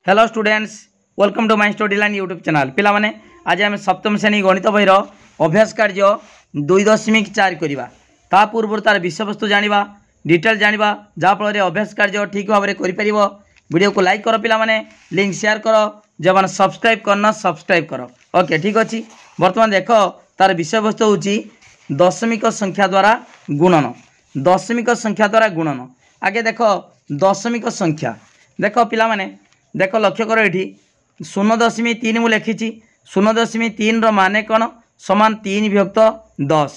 Hello students, welcome to my study line YouTube channel. पिला माने आज आम सप्तम श्रेणी गणित बहीर अभ्यास कार्य 2.4 करवा। ता पूर्व तार विषय वस्तु जाना डिटेल जाना जहाँफल अभ्यास कार्य ठीक भाव में कर वीडियो को लाइक कर पिला माने, लिंक शेयर कर, जो मैंने सब्सक्राइब करना सब्सक्राइब कर। ओके ठीक अच्छे। बर्तमान देख तार विषय वस्तु हूँ दशमिक संख्या द्वारा गुणन। दशमिक संख्या द्वारा गुणन आगे देख दशमिक संख्या देख पिला माने देख लक्ष्य कर ये 0.3 मुझे लिखी 0.3 मान कौन समान 3 विभक्त 10।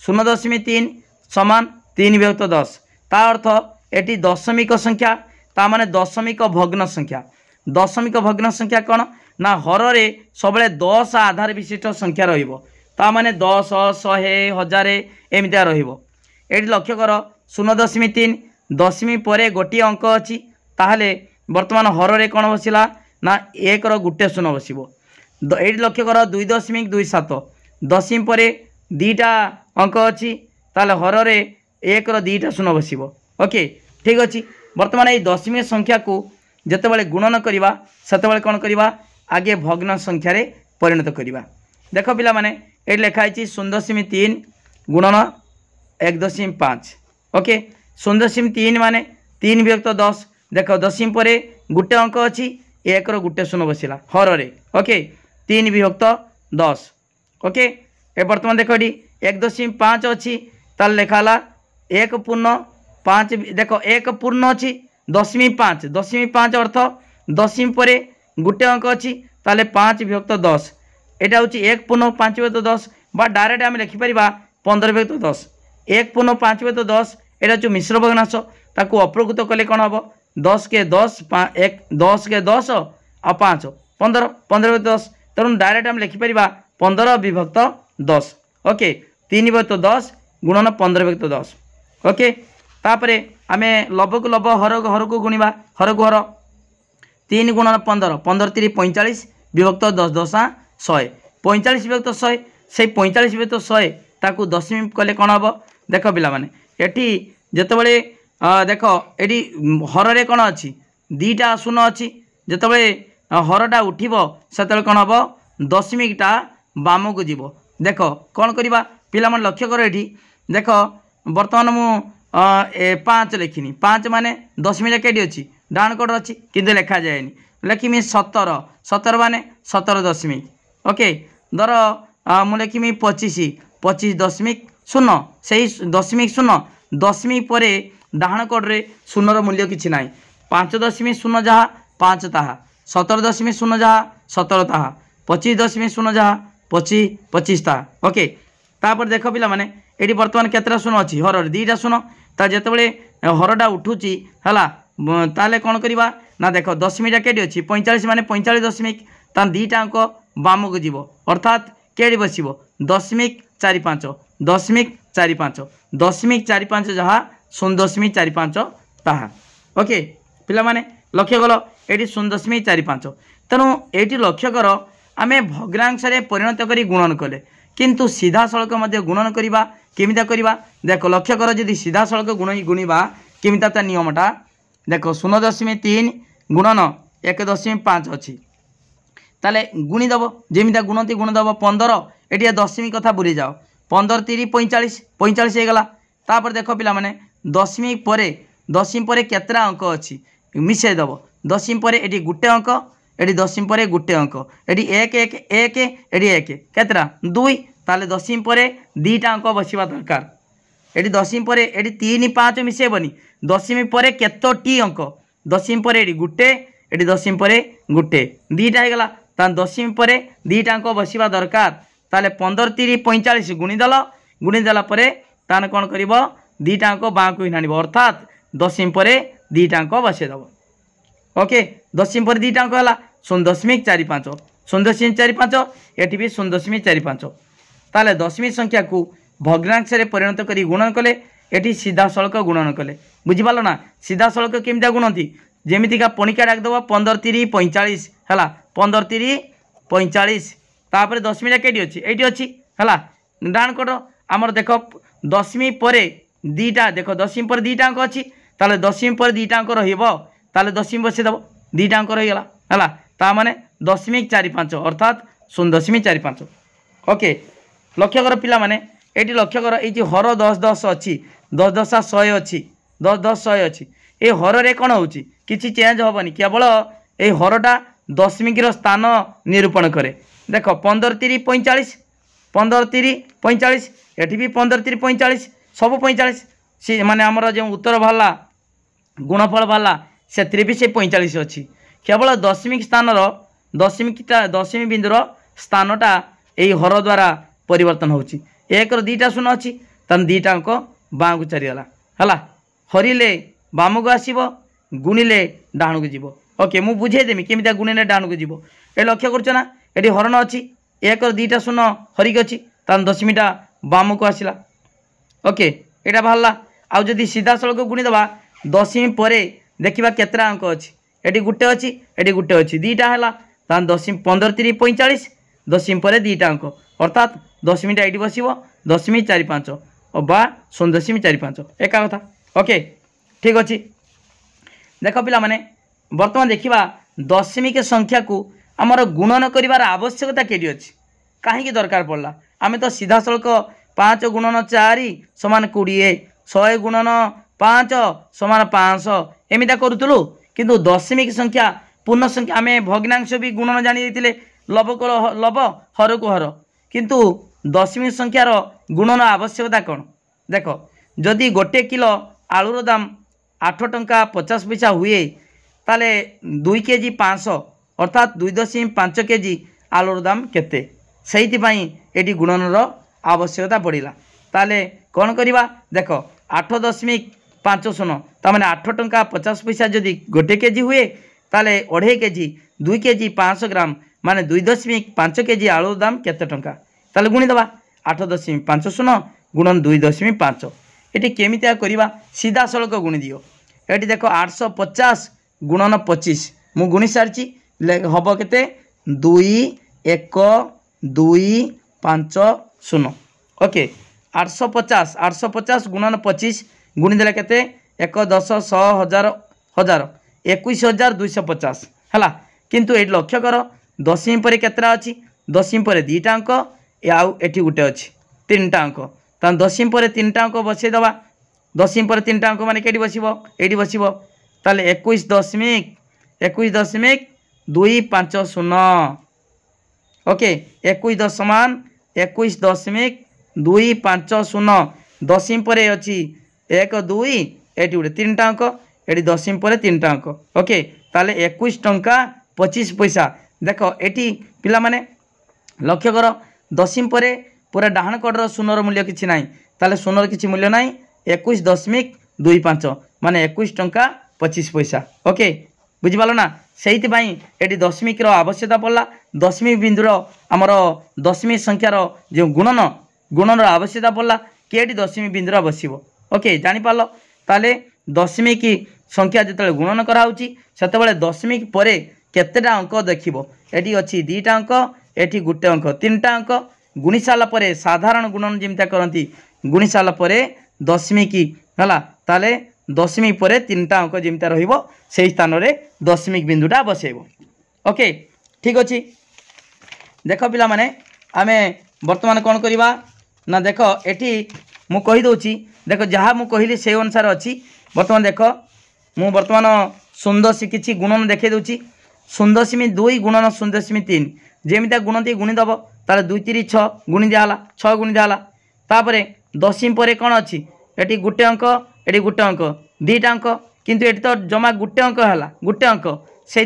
0.3 समान 3 विभक्त 10 ता अर्थ एटी दशमिक संख्या ता माने दशमिक भग्न संख्या। दशमिक भग्न संख्या कौन ना हर रे सब 10 आधार विशिष्ट संख्या ता माने 10 100 1000 एमती रही। लक्ष्य कर 0.3 दशमी पर गोटे अंक अच्छी ताहले वर्तमान हर रे कौन बसला ना 1 गोटे शून्य बस। ये लक्ष्य कर 2.27 दशमी पर 2टा अंक अच्छी ताले हर रे 1 2टा शून्य बस। ओके ठीक अच्छे। वर्तमान ये दशमी संख्या को जितेबाला गुणन करवा से कौन करवा आगे भग्न संख्यार परिणत करवा। देख पिला माने ये लिखाई 0.3 गुणन 1.5। ओके 0.3 माने 3 विभक्त 10। देख दशमी पर गोटे अंक अच्छी 1 गोटे शून्य बसला हर रे। ओके 3 विभक्त 10। ओके ए बर्तमान देख ये 1.5 अच्छी ताल लिखाला 1.5। देख 1 पूर्ण अच्छी दशमी 5 दशमी 5 अर्थ दशमी पर गोटे अंक अच्छी ताले 5 विभक्त 10। यहाँ हूँ 1.5 विभक्त 10 बा डायरेक्ट आम लिखिपर 15 विभक्त 10। 1.5 विभक्त 10 यहाँ हूँ मिश्र भग्नांश ताकू अप्रकृत कले कौन हम 10 के 10 10 के 10 आ 5 15 15 विभक्त 10 तेणु डायरेक्ट आम लिखिपर 15 विभक्त 10। ओके 3 विभक्त 10 गुणन 15 विभक्त 10। ओके तापर आम लभ को लभ हर को गुणवा हर को हर 3 गुणन 15 15 3 45 विभक्त 10 10 100 45 विभक्त 100 से 45 विभक्त 100 ताकू दशमी कले कौन हम देख पिला माने एटी जितेबाला देख ये हर रे कौन अच्छी 2टा शून्य अच्छी जितेबाला हरटा उठब से कौन हम दशमिकटा बाम को जीव। देख कौन करवा पिला माने लक्ष्य कर ये देख बर्तमान मु 5 लिखिनी 5 माने दशमी के अच्छी डाण कट अच्छी किंतु लिखा जाएनि लिखिमी 17 17 माने 17 दशमिक। ओके धर मु लिखिमी 25 25 दशमिक शून्य से दशमिक शून्य दशमी पर डाण कड्रे शून्यर मूल्य किसी ना 5.0 जहाँ 5 ताहा 17.0 जहाँ 17 ताहा 25.0 जहाँ 25 25 ताहा। ओके तापर देख पिला माने ये बर्तमान केतटा शून्य अच्छी हर 2टा शून्य ता जितेबाला हरटा उठुची है ताले कौन करवा ना देख दशमीटा के अच्छी 45 माने 45 दशमिक ता 2टा अंक बाम को जीव अर्थात के बस दशमिक 45 दशमिक 45 दशमिक 45 जहाँ 0.45 ताहा। ओके पिला माने लक्ष्य कल ये 0.45 तेणु ये लक्ष्य कर आम भग्नांश परिणत कर गुणन कले किंतु सीधा सड़क गुणन करवा केमिता करवा देख लक्ष्य कर जदि सीधा सड़क गुणवा केमिता ता नियमटा देख 0.3 गुणन 1.5 अच्छी ताले गुणीदेव जमीता गुणती गुणदेव 15 ये दशमी कथा भूली जाओ 15 3 45 45 होगा। तापर देख पिला माने दशमी पर केतरा अंक अच्छी मिसेदेव दशमी पर ये गोटे अंक ये दशमी पर गोटे अंक ये 1 1 1 ये 1 केतरा 2 ताले दशमी पर 2टा अंक बसवा दरकार। ये दशमी पर ये 3 5 मिसेबनी दशमी पर केतोटी अंक दशमी पर ये गोटे ये दशमी पर गोटे 2टा होगा ता दशमी पर 2टा अंक बसवा दरकार ताले 15 3 45 गुणीदेला ताने कौन कर 2टा अंक बाँ को ही अर्थात दशमी पर 2टा अंक बसईदेव। ओके दशमी पर 2टा अंक है 0.45 0.45 ये भी 0.45 ताले दशमी संख्या को भग्नांश परिणत कर गुणन कले ये सीधा सड़क गुणन कले बुझीपाल ना सीधा सड़क केमिता गुणती जमीतिका पणिका डाकदेव 15 3 45 है 15 3 45 तापर दशमीटा के अच्छी ये अच्छी है डाण कट आमर देख दशमी पर 2टा देख दशमी पर 2टा अंक अच्छी ताले दशमी पर 2टा अंक रही दशमी बसईदेव 2टा अंक रहीगला है ता माने 0.45 अर्थात 0.45। ओके लक्ष्य कर पिला माने एटी लक्ष्य कर ये हर 10 अच्छी 10 100 अच्छी 10 100 अच्छी ये हर रे कौन होची किसी चेंज हेनी केवल ये हरटा दशमिक स्थान निरूपण करे। देख 15 3 45 15 3 45 एटी भी 15 3 45 सब 45 सी माने आमर जो उत्तर बाहर गुणफल बाहर से भी से 45 अच्छी केवल दशमिक स्थान दशमी बिंदुर स्थानटा यही हर द्वारा परिवर्तन होची। एक दुईटा शून्य अच्छी तन दुईटा अंक बाँ को चलीगला है हरिले बाम को आसब गुणिले डाण को जीव। ओके मु बुझेदेमी केमिता गुणिले डाण को जीव ये लक्ष्य करछ ना ये हरण अच्छी एक दुईटा शून्य हरिक अच्छी तन दशमीटा बाम को आसला। ओके यहाँ बाहर आउ जदि सीधा सड़क गुणीदबा दशमी पर देखा केतरा अंक अच्छी ये गोटे अच्छी ये गोटे अच्छी दुईटा है तहन दशमी 15 3 45 दशमी पर दुईटा अंक अर्थात दशमीटा ये बस 0.45 बा 0.45 एका कथा। ओके ठीक अच्छे देख पिला माने बर्तमान देखा दशमिक संख्या को आमर गुणन कर आवश्यकता के अच्छी कहीं दरकार पड़ला आम तो सीधा सड़क 5 गुणन 4 समान 20 100 गुणन 5 समान 500 एमता करूँ किंतु दशमिक संख्या पूर्ण संख्या आम भग्नांश भी गुणन जानी लब को लब हर को हर किंतु दशमिक संख्यार गुणन आवश्यकता कौन देख जदि गोटे किलो आलूर दाम 8 टंका 50 पैसा हुए ताले 2 केजी 500 अर्थात 2.5 केजी आलूर दाम केते से ये गुणनर आवश्यकता पड़ा ताले कौन करवा देख 8.50 तमें 8 टंका 50 पैसा जदि गोटे केजी हुए ताले 2.5 केजी 2 केजी 500 ग्राम माने 2.5 केजी आलू दाम केते टंका ताले गुणीदबा 8.50 गुणन 2.5 ये केमितिया करवा सीधा सड़क गुणी दियो ये देख 850 गुणन 25 मु गुणी सारी हम के 2 1 2 5 0। ओके 850 गुणन 25 गुणीदे के 1 10 100 1000 1000 21,250 है किंतु ये लक्ष्य कर दशमी पर केतरा अच्छी दशमी पर दुईटा अंक आउ एटी गोटे अच्छी 3टा अंक तहन दशमी पर 3टा अंक बसईदबा दशमी पर 3टा अंक माने केटी बसिबो एटी बसिबो ताले 21.250। ओके 21.250 दशमी पर अच्छी 1 2 एटी गोटे 3टा अंक एटी दशमी पर 3टा अंक। ओके ताले 21 टंका 25 पैसा देख एटी पिला माने लक्ष्य कर दशमी पर पूरा डाहाण कड़र शून्यर मूल्य किसी ना ताले शून्यर किसी मूल्य ना 21.25 माने 21 टंका 25 पैसा। ओके बुझिपाल ना से ये दशमिक आवश्यकता पड़ा दशमी बिंदुर आमर दशमी संख्यार जो गुणन आवश्यकता पड़ा कि दशमी बिंदुर बसब। ओके जापार ताले दशमिक संख्या जो गुणन कराऊँच से दशमिक पर केतेटा अंक देखिब ये अच्छी 2टा अंक एटी गोटे अंक 3टा अंक गुणी सारापर साधारण गुणन जमीता करती गुणी सारापर दशमिक है ताले दशमिक पर 3टा अंक जमीता रही स्थान में दशमिक बिंदुटा बसैब। ओके ठीक अच्छे देख पिला माने आमे वर्तमान कौन करवा ना देख एटी मु कहीदे देख जहाँ मु कहली से अनुसार अच्छी वर्तमान देख मु वर्तमान 0.5 गुणन देखे दूची 0.2 गुणन 0.3 जमीता गुणती गुणीदब तार 2 3 6 गुणी दिहला 6 गुणी दिहला तापर दशमी पर कौन अच्छी ये गोटे अंक ये गोटे अंक 2टा अंक किंतु ये तो जमा गोटे अंक है गोटे अंक से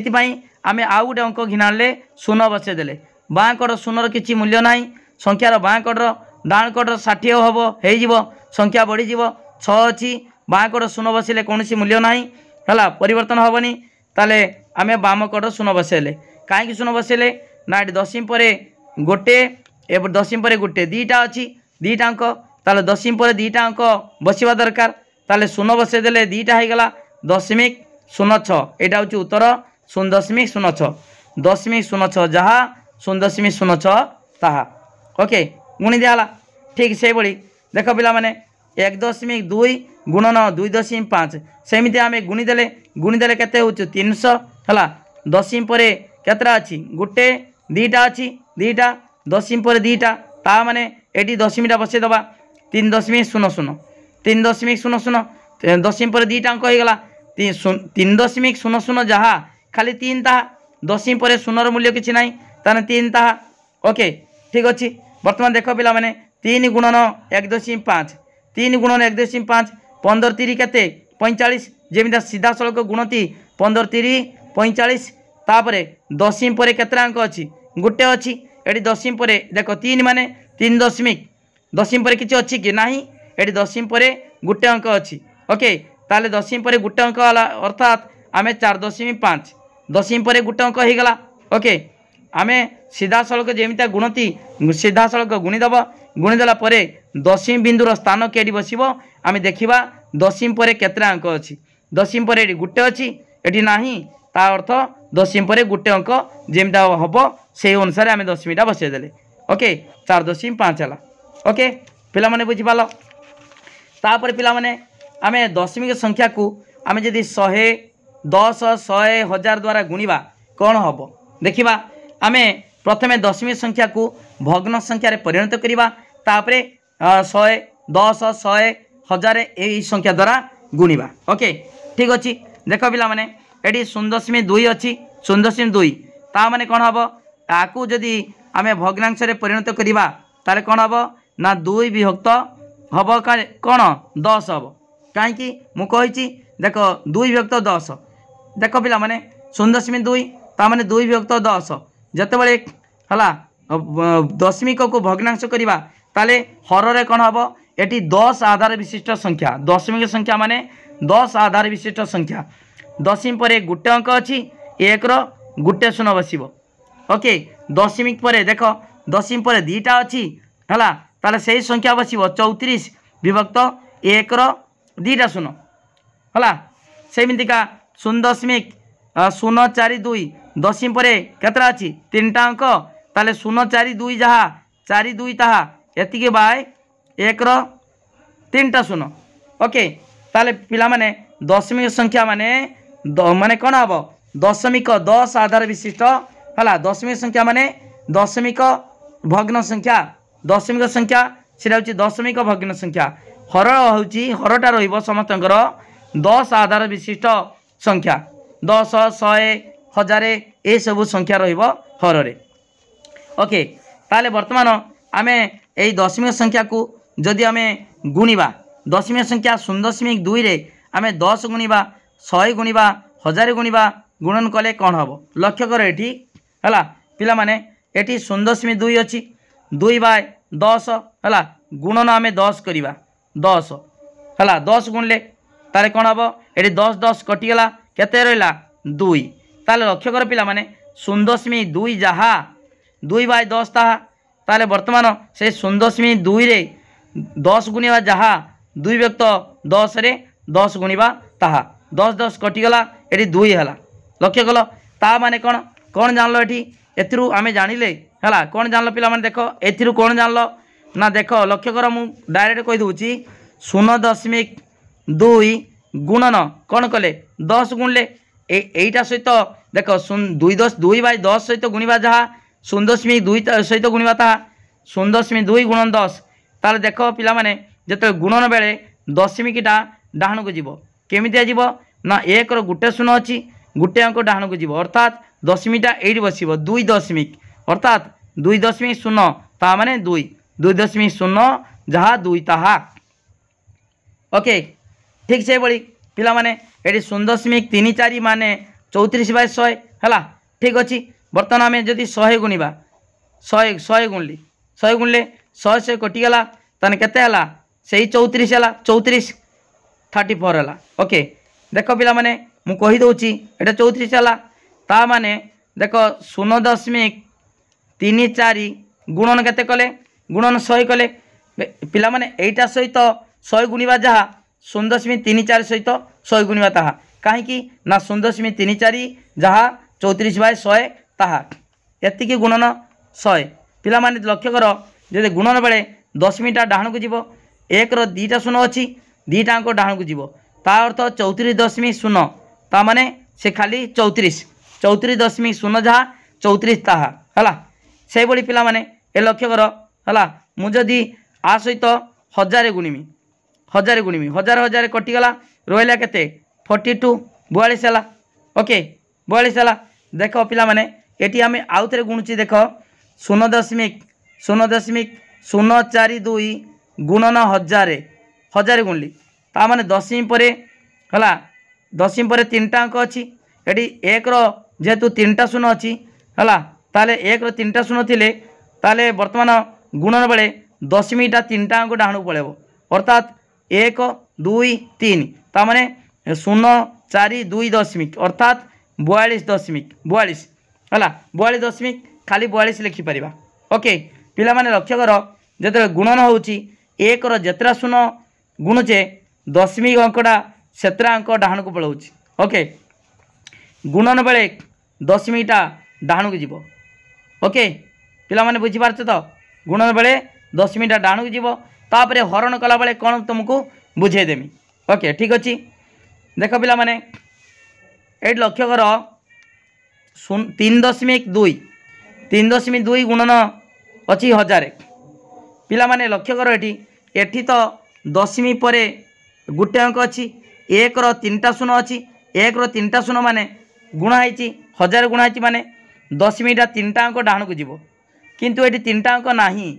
आम आउ गोटे अंक घिनाले शून्य बसईदेले बाँ कड़ शून्यर किसी मूल्य ना संख्यार बाँ कड़र डाण कड़र 60 हम हो संख्या बढ़ीज 6 अच्छी बाँ कड़ शून्य बसैले कौन मूल्य ना है परिवर्तन हेनी ताले आम बाम कड़ शून्य बसैले कहीं शून्य बसैले ना ये दशमी पर गोटे एवं दशमी पर गोटे 2टा अच्छी 2टा अंक ताले दशमी पर 2टा अंक बसवा दरकार ताले शून्य बसईदेले 2टा होगला 0.06 यहाँ हूँ उत्तर 0.06 0.06 जहाँ 0.06 ताहा। ओके गुणी दिहला ठीक से भाई देख पिला माने 1.2 गुणन 2.5 सेमती आम गुणीदेले के 300 है दशमी पर केतटा अच्छी गोटे दीटा अच्छी दीटा दशमी पर दीटा ता माने एटी दशमीटा बसईदबा 3.00 3.00 दशमी पर दीटा अंक हो गला 3.00 जहाँ खाली 3 ताहा दशमी पर शून्यर मूल्य किसी ना ताने 3 ताहा ओके ठीक अच्छे। बर्तमान देख पिला माने 3 गुणन 1.5 3 गुणन 1.5 15 3 केते 45 जेमिता सीधा सड़क गुणती 15 3 45 तापर दशमी पर केतटा अंक अच्छी गोटे अच्छी एटी दशमी पर देख 3 माने 3 दशमिक दशमी पर किसी अच्छी कि ना एटी दशमी पर गोटे अंक अच्छी ओके ताले दशमी पर गोटे अंक है अर्थात आम 4.5 दशमी पर गोटे अंक हो गला ओके आम सीधा सड़क जेमिता गुणती सीधा सड़क गुणीदेव गुणीदेला पर दशमी बिंदुर स्थान कि बस आम देखा दशमी पर केतटा अंक अच्छी दशमी पर गोटे अच्छी एटी ना ता अर्थ दशमी पर गोटे अंक जेमिता हम से अनुसार आम दशमीटा बसईदे ओके 4.5 है ओके पिला माने बुझिपाल तापर पिला माने आम दशमिक संख्या को आम जदि 100 10 100 1000 द्वारा गुणिबा कौन हम देखा आम प्रथमे दशमिक संख्या को भग्न संख्यार परिणत करवा तापरे 100 10 100 1000 यही संख्या द्वारा गुणिबा ओके ठीक अच्छे। देख पिला माने एटी 0.2 अच्छी 0.2 ता माने कौन हम आपको जदि आम भग्नांश परिणत करवा ताले कौन हम ना 2 विभक्त हम कौन 10 हम कहीं मुझे देख 2 विभक्त 10 देख पिला माने 0.2 ता माने 2 विभक्त 10 जितेबाला है दशमिक को भग्नांश करवा ताले हर कौन हम ये 10 आधार विशिष्ट संख्या दशमिक संख्या माने 10 आधार विशिष्ट संख्या दशमी पर गोटे अंक अच्छी 1 गोटे शून्य बस ओके दशमिक पर देख दशमी पर दीटा अच्छी है ताले से संख्या बस 34 विभक्त 1 दीटा शून्य है सेमतिका 0.042 दशमी पर केतटा अच्छी 3टा अंक ताले 0.42 जहाँ 42 ताहा एतिके बाय 1 3टा शून्य ओके ताले पिला माने दशमिक संख्या माने माने कौन हम दशमिक 10 आधार विशिष्ट है दशमिक संख्या माने दशमिक भग्न संख्या दशमिक संख्या से दशमिक भग्न संख्या हर हरटा समस्त 10 आधार विशिष्ट संख्या 10 100 1000 ये सब संख्या हर ओके ताले वर्तमान आम यही दशमिक संख्या को जदि आम गुणिबा दशमिक संख्या 0.2 रे आम 10 गुणिबा 100 गुणिबा 1000 गुणिबा गुणन कले कौन हम लक्ष्य कर ये है पिला माने एटी 0.2 अच्छी 2 बाय 10 है गुणन आम 10 करवा 10 है 10 गुणले ताले कौन हम ये 10 10 कटिगला केते रहा 2 ताले लक्ष्य कर पिला माने 0.2 जहाँ 2 बाय 10 ताहा ताले वर्तमान से 0.2 रे 10 गुणिबा जहाँ 2 व्यक्त 10 रे 10 गुणिबा ताहा 10 10 कटिगला ये 2 है लक्ष्य कल ता माने कौन कौन जानल ये एथिरु आमे जानिले है कौन जानल पिला माने देख एथिरु कौन जानल ना देख लक्ष्य कर मु डायरेक्ट कही दूची 0.2 गुणन कौन कले 10 गुणले एटा सहित देख 2 बाय 10 सहित गुणिबा जहाँ 0.2 सहित गुणिबा ताहा 0.2 गुणन 10 ताले देख पिला माने जते गुणन बेले दशमिकटा डाहण को जीव केमितिया जीव ना 1 गोटे शून्य अच्छी गोटे अंक डाहण को जीव अर्थात दशमीटा ये बस 2 दशमिक अर्थात 2.0 ता माने 2.0 जहाँ 2 ताहा ओके ठीक से बड़ी पिला माने ये 0.34 माने 34 बाय 100 है ठीक अच्छी बर्तमान आम जदि 100 गुणिबा 100 गुणली 100 गुणले 100 से कटिगला ताने केते हला से 34 है 34 34 है ओके देख पिला माने मु कही दउची एटा 34 है ता माने देख 0.34 गुणन केते कले गुणन 100 कले पिला माने एटा सहित 100 गुणिबा जहाँ 0.34 सहित 100 गुणिबा ताहा कहीं ना 0.34 जहाँ 34 बाय 100 ताहा एतिकी गुणन 100 पिला माने लक्ष्य कर जदि गुणन बेले दशमीटा डाहण को जीव 1 2टा शून्य अच्छी 2टा अंक डाहण को जीव ता अर्थ 34.0 ता माने से खाली 34 34.0 जहाँ 34 ताहा है से भाई पे ए लक्ष्य कर है मुझे आ सहित 1000 गुणिमी 1000 1000 कटिगला रहा के 42 42 है ओके 42 है देख पे ये आम आउ थे गुणुची देख 0.042 गुणन 1000 गुणली ता माने दशमी पर है दशमी पर 3टा अंक अच्छी ये एक जेहेतु 3टा शून्य अच्छी है ताले एक 3टा शून्य थे ताले बर्तमान गुणन बेले दशमीटा 3टा अंक डाणु पड़ेब अर्थात 1 2 3 ता माने 0.42 दशमिक अर्थात 42 है 42 खाली 42 लिखिपर ओके पिला माने लक्ष्य कर जो गुणन होची एक जेतरा शून्य गुणुचे दशमिक अंकटा सेतरा अंक डाहन को पलाऊँ ओके गुणन बेले दशमिकटा डाहन को जीव ओके पिला माने बुझी पारछ तो गुणन बेले दशमिकटा डाहन को जीव तापरे हरण कला बेले कौन तुमको बुझेदेमी ओके ठीक अच्छे देख पिला माने ये लक्ष्य कर 3.2 गुणन अच्छी 1000 पिला माने लक्ष्य कर एठी तो दशमी पर गोटे अंक अच्छी एक 3टा शून्य अच्छी एक 3टा शून्य माने गुणाई 1000 गुणाई माने दशमीटा 3टा अंक डाहन को जीव किंतु ये 3टा अंक नाही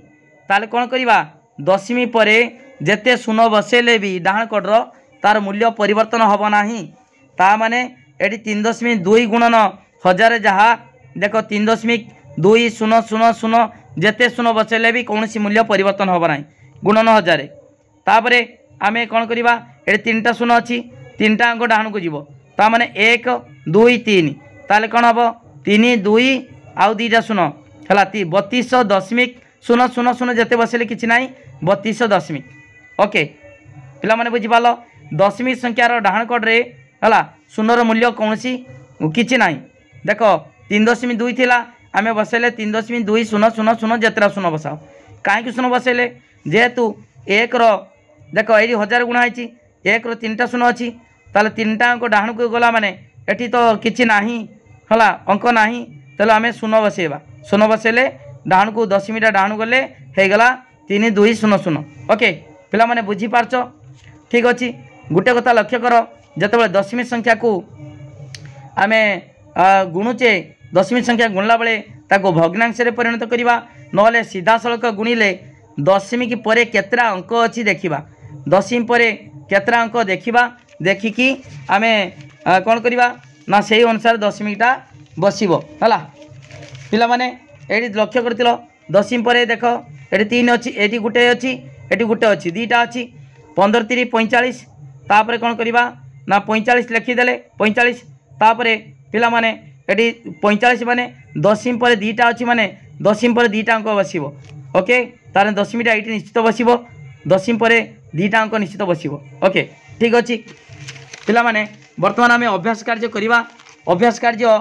ताले कौन करवा दशमी पर जेते शून्य बसैले भी डाहन कड़र तार मूल्य परिवर्तन हम ना ता माने ये 3.2 गुणन 1000 जहाँ देख 3.20000 जेते शून्य बसैले भी कौन मूल्य परिवर्तन हम ना गुणन 1000 तापर आम कौन करवा ये 3टा शून्य अच्छी 3टा अंक डाहन को जीव ता माने 1 2 3 ताले कौन हम 3 2 आउ 2टा शून्य है 32.000 जेते बसैले कि ना 32 ओके पिला माने बुझिपाल दशमिक संख्यार डाहन कड़े है शून्यर मूल्य कौन कि ना देख 3.2 थिला आम बसैले 3.20000 जेतरा शून्य बसाओ कहीं शून्य बसैले जेहेतु एक देख ये 1000 गुणाई एक 3टा शून्य अच्छी ताले 3टा अंक डाहन को गला माने एठी तो किछि नाही हला अंक नाही ताले आम शून्य बसैबा शून्य बसैले डाहन को दशमीटा डाहन गले हो गला 3200 ओके पिला माने बुझी पारछ ठीक अच्छी गोटे कथा लक्ष्य कर जिते दशमी संख्या को आम गुणुचे दशमी संख्या गुणला बेले ताको भग्नांश परिणत करवा नले सीधा सड़क गुणिले दशमी की परे केतरा अंक अच्छी देखा दशमी पर केतरा अंक देखा देखिकी आम कौन करवा ना से अनुसार दशमीटा बसब है पिला माने ये लक्ष्य कर दशमी पर देख ये 3 अच्छी ये गोटे अच्छी ये गोटे अच्छी 2टा अच्छी 15 3 45 तापर कौन करवा ना 45 लिखिदेले 45 तापर पिला माने ये 45 माने दशमी पर 2टा अच्छी माने दशमी पर 2टा अंक बसब ओके तार दशमीटा ये निश्चित बसब दशमी पर 2टा अंक निश्चित बसब ओके ठीक अच्छे पिला माने बर्तमान आम अभ्यास कार्य करवा अभ्यास कार्य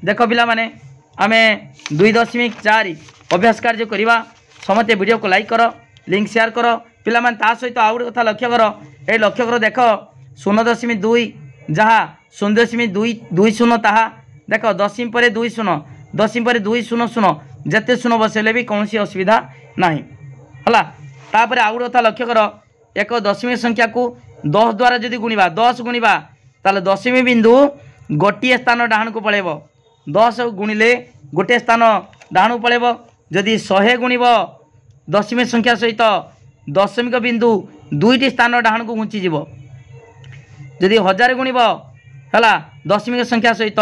देख पिला माने आम 2.4 अभ्यास कार्य करवा समस्ते वीडियो को लाइक कर लिंक शेयर कर पिला माने ता सहित आउ गोटे कथा लक्ष्य कर ये लक्ष्य कर देख 0.2 जहाँ 0.220 ताहा देख दशमी पर 20 दशमी पर 200 जेते शून्य बसैले भी कौन असुविधा नहीं है तापर आउ गोटे कथा लक्ष्य कर एक दशमी संख्या को 10 द्वारा जदि गुणिबा 10 गुणिबा ताले दशमी बिंदु गोटे स्थान डाहन को पड़ेब 10 गुणिले गोटे स्थान डाहन को पड़ेब जदि 100 गुणिब दशमी संख्या सहित दशमिक बिंदु 2टी स्थान डाहन को घुंचीज जदि 1000 गुणिब है दशमिक संख्या सहित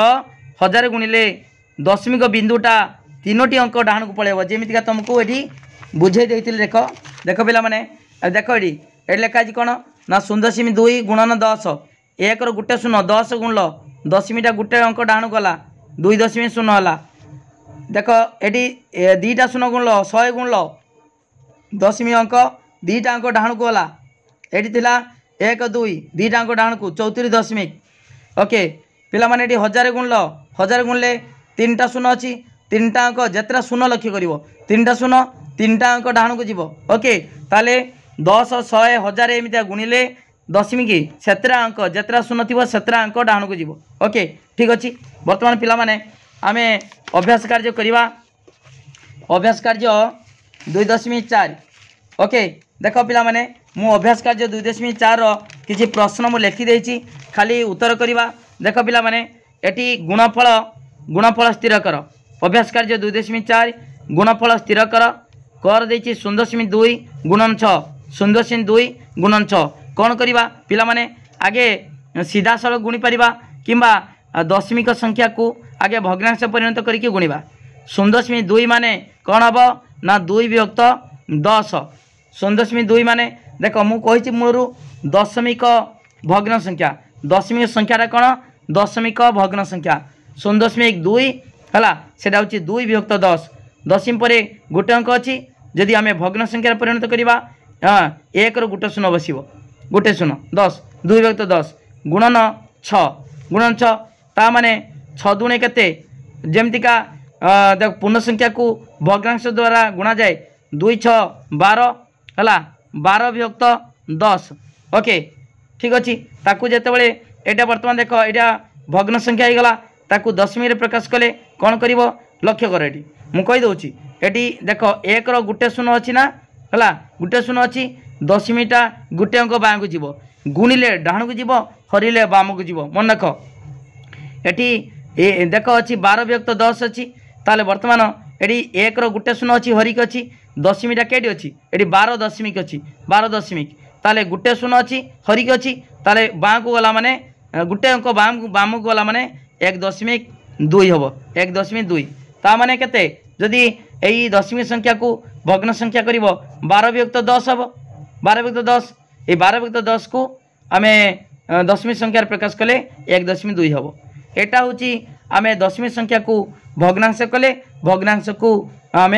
1000 गुणिले दशमिक बिंदुटा 3टी अंक डाहन को पड़ेब जमीका तुमको ये बुझे देती देख देख पिला माने देख ये लिखाई कौन ना 0.2 गुणन 10 एक गोटे शून्य 10 गुणल दशमीटा गोटे अंक डाहन गला 2.0 है देख ये 2टा शून्य गुणल 100 गुणल दशमी अंक 2टा अंक डाहन को गला ये 1 2 2टा अंक डाहन को 34 दशमिक ओके पिला माने ये 1000 गुणल 1000 गुणले 3टा शून्य अच्छी 3टा अंक जितना शून्य लक्ष्य कर 3टा शून्य 3टा अंक डाहन को जीव ओके ताले 10 100 1000 एमती गुणिले दशमिक सेतरा अंक जितरा शून्य थी सेतरा अंक डाण को जीव। ओके ठीक अच्छे। बर्तमान पिला माने आमे अभ्यास कार्य करवा। अभ्यास कार्य 2.4। ओके देख पिला माने मु अभ्यास कार्य 2.4 किसी प्रश्न मु लिखी देछि खाली उत्तर करवा। देख पिला माने एटी गुणफल स्थिर कर। अभ्यास कार्य 2.4 गुणफल स्थिर कर देछि 0.2 गुणन 6 0.2 गुणन 6 कौन करवा पिला माने आगे सीधा सड़क गुणी पारिबा किंबा दशमिक संख्या को आगे भग्नांश परिणत करके गुणिबा। 0.2 माने कौन हम ना 2 विभक्त 10। 0.2 माने देख मु कहि मूलर दशमिक भग्न संख्या। दशमिक संख्या कौन दशमिक भग्न संख्या 0.2 है सेटा हूँ 2 विभक्त 10। दशमी पर गोटे अंक अच्छी जदि आम भग्न संख्या परिणत करवा हाँ 1 रो गोटे शून्य बस गोटे शून्य 10 2 विभक्त 10 गुणन 6 ता माने 6 दुणे केते जेमतिका देख पूर्ण संख्या को भग्नांश द्वारा गुणा जाए 2 6 12 है 12 विभक्त 10। ओके ठीक अच्छे। ताकू जितेबाला यहाँ बर्तमान देख यहाँ भग्न संख्या होगला ताकू दशमी रे प्रकाश कले कौन कर लक्ष्य कर ये मुझे कहीदे ये देख 1 रो गोटे शून्य अच्छी ना है गोटे शून्य अच्छी दशमीटा गोटे अंक बाँ को जीव गुणिले डाण को जीव हरिले बाम को जीव मन रख ये देख अच्छी 12 विभक्त 10 अच्छी ताले बर्तमान ये 1 रो गोटे शून्य अच्छी हरिक अच्छी दशमीटा केटी अच्छी ये 12 दशमिक अच्छी 12 दशमिक ताले गोटे शून्य अच्छी हरिक अच्छी ताले बाँ को गला माने गोटे अंक बाम को गला माने 1.2 हम 1.2 ता माने केते जदि यही दशमिक संख्या को भग्न संख्या कर 12 विभक्त 10 हम 12 विभक्त 10 ये 12 विभक्त 10 को आम दशमिक संख्या प्रकाश कले 1.2 हम। एटा हूँ आम दशमिक संख्या को भग्नांश कले भग्नांश को आम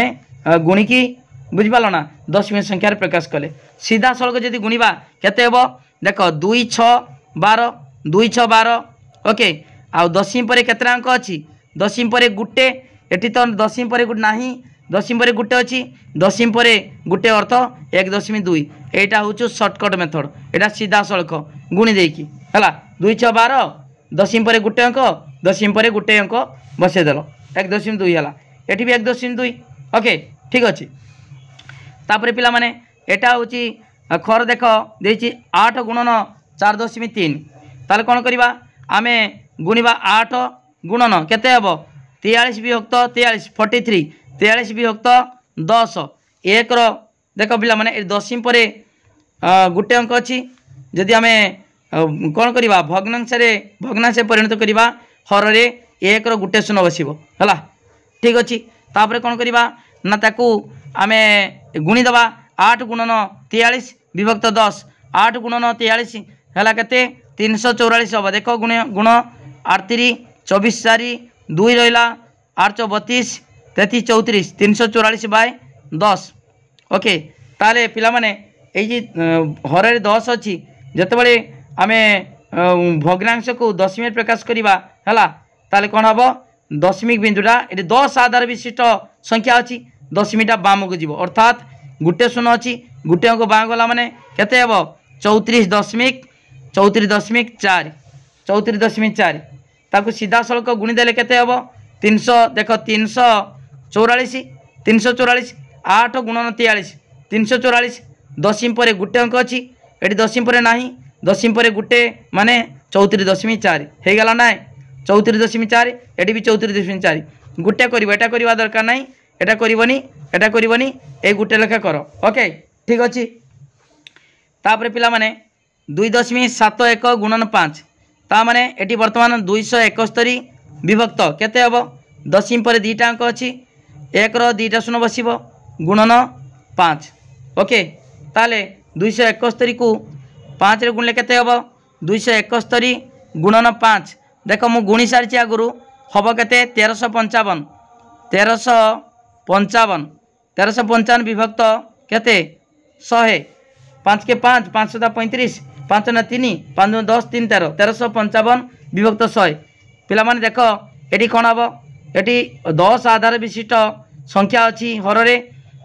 गुणिकी बुझिपाल ना दशमिक संख्यार प्रकाश कले सीधा सड़क जदि गुणिबा केते हेबो देख 2 6 12 2 6 12। ओके आउ दशमी पर केतरा अंक अच्छी दशमी पर गुटे एटी तो दशमी पर गुटे नाही दशमी पर गुटे अच्छी दशमी पर गुटे अर्थ 1.2 यहाँ हूँ सर्टकट मेथड यहाँ सीधा सड़क गुणी देकी है 2 6 12 दशमी पर गुटे अंक दशमी पर गुटे अंक बसईदेल 1.2 है ये भी 1.2। ओके ठीक अच्छे। तापर पिला माने एटा हूँ खर देख देछि 8 गुणन 4.3 ताले कौन करवा आमे गुणिबा 8 गुणन केते हेबो 43 विभक्त 43 43 43 विभक्त 10 1 रो देख पिला माने दशमी पर गोटे अंक अच्छी जदि आमे कौन करवा भग्नांश परिणत करवा हर रे 1 रो गोटे शून्य बसिबो हला ठीक अच्छी। तापर कौन करवा ना ताकू आमे गुणीदबा 8 गुणन 43 विभक्त 10 8 गुणन 43 है केते 344 हम देख गुण 8 24 4 2 रहा 8 32 33 34 344 बाय 10। ओके ताले पिला माने ये हर 10 अच्छी जितेबाला आम भग्नांश को दशमी प्रकाश करवा है ताले कौन हम दशमिक बिंदुटा ये 10 आधार विशिष्ट संख्या अच्छी दशमीटा बाम को जीव अर्थात गोटे शून्य अच्छी गोटे अंक बाँ गला माने केते हेबो 34.4 34.4 ताकू सीधा सड़क गुणीदेले केते हेबो 300 देख 344 344 8 गुणन 43 344 दशमी पर गोटे अंक अच्छी ये दशमी पर नाही दशमी पर गोटे माने 34.4 हो गला ना 34.4 ये भी 34.4 गोटे करवा दरकार ना एटा करबनी ए गोटे लेखा कर। ओके ठीक अच्छे। तापर पिला माने 2.71 गुणन 5 ता माने एटी वर्तमान 271 विभक्त केते हेबो दशमी पर 2टा अंक अच्छी 1 रो 2टा शून्य बसिबो गुणन 5। ओके ताले 271 को 5 रे गुणले केते हेबो 271 गुणन 5 देख मु गुणी सारी आगुरु हम केते 1355 विभक्त केते 100 5 के 5 535 5 ना 3 5 10 3 13 1355 विभक्त 100 पिला माने देख ये कौन हम ये 10 आधार विशिष्ट संख्या अच्छी हर रे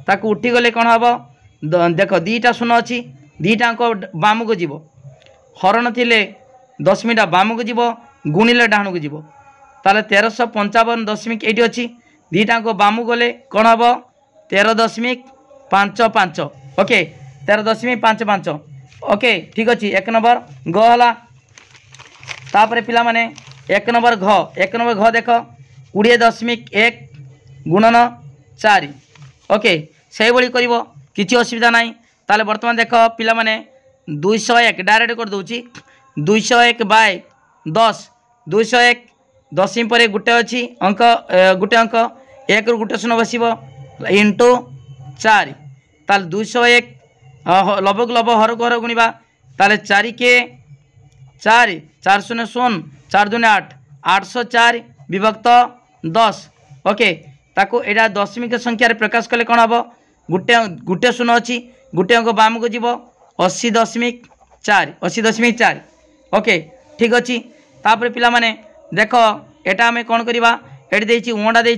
ताकू उठी गले कौन हम देख 2टा शून्य अच्छी 2टा अंक बाम को जीव हरण थिले दशमीटा बाम को जीव गुणिले डाण को जीव ताले 1355 ये अच्छी दीटाक बाम गले कौन हम 13.55 ओके 13.55 ओके ठीक अच्छे। एक नंबर गला तापर पिला माने एक नंबर घ देख 20.1 गुणन 4 ओके से भाई कर किसी असुविधा ना ताले बर्तमान देख पिला माने 201 डायरेक्ट कर दूची 201 बाय 10 201 दशमी पर गोटे अच्छी अंक गोटे अंक 1 रु गोटे शून्य बस इंटू 4 ताल 201 लबक लब हर को हर गुणा ताले 4 के 4 4 शून्य शून्य 4 दूने 8 804 विभक्त 10 ओके ताको एटा दशमिक संख्यार प्रकाश कले कौन हम गोटे गोटे शून्य अच्छी गोटे अंक बाम को जीव 80.4 ओके ठीक अच्छी। तापर पिला माने देख एटा आम कौन करवा ये उड़ा दे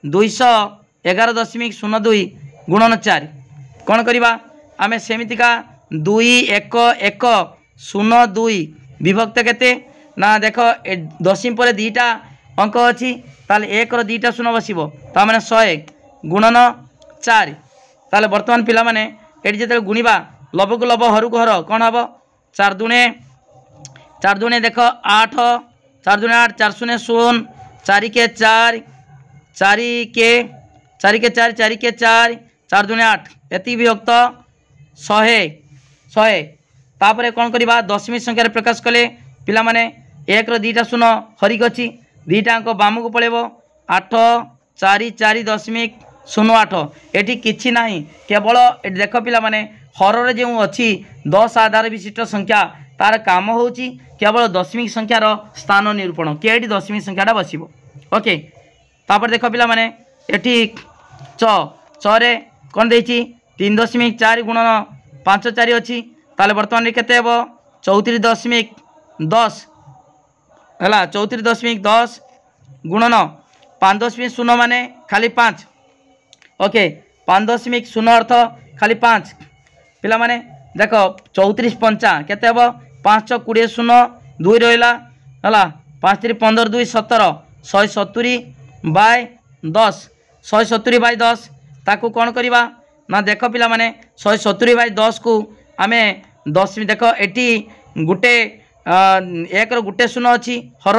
211.02 गुणन 4 कौन करवा आम सेमितिका 211.02 विभक्त केते ना देख दशमी पर दीटा अंक अच्छी ताले 1 रो 2टा शून्य बस मैंने 100 गुणन 4 ताले बर्तमान पिला माने ये जो गुणवा लब को लब हर को हर कौन हम 4 दूने देख 8 4 दूने 8 4 शून्य शून्य 4 के 4 4 के 4 के 4 4 के 4 4 दूने 8 एति विभक्त 100 तापर कौन करवा दशमी संख्यार प्रकाश कले पिला माने 1 रो 2टा शून्य हरिक अच्छी 2टा अंक बाम को पड़ेब 8 4 4.08 एटी किछि नाही केवल देख पिला माने हर जो अच्छी 10 आधार विशिष्ट संख्या तार काम होची केवल दशमिक संख्यार स्थान निरूपण कि दशमिक संख्याटा बस ओके। तापर देख पिला माने एटी चे कौन दे 3.4 गुणन 5 4 अच्छी ताले बर्तमान केते हेबो 34.10 है 34.10 गुणन 5.0 माने खाली 5 ओके 5.0 अर्थ खाली 5 पिला माने देख 34 5 केते हेबो 5 20 शून्य 2 रहा है 5 3 15 2 17 170 बाय 10 170 बाय 10 ताकू कौन करवा ना देख पिला माने 170 बाय 10 को आम दशमी देख एटी गोटे 1 रो गोटे शून्य अच्छी हर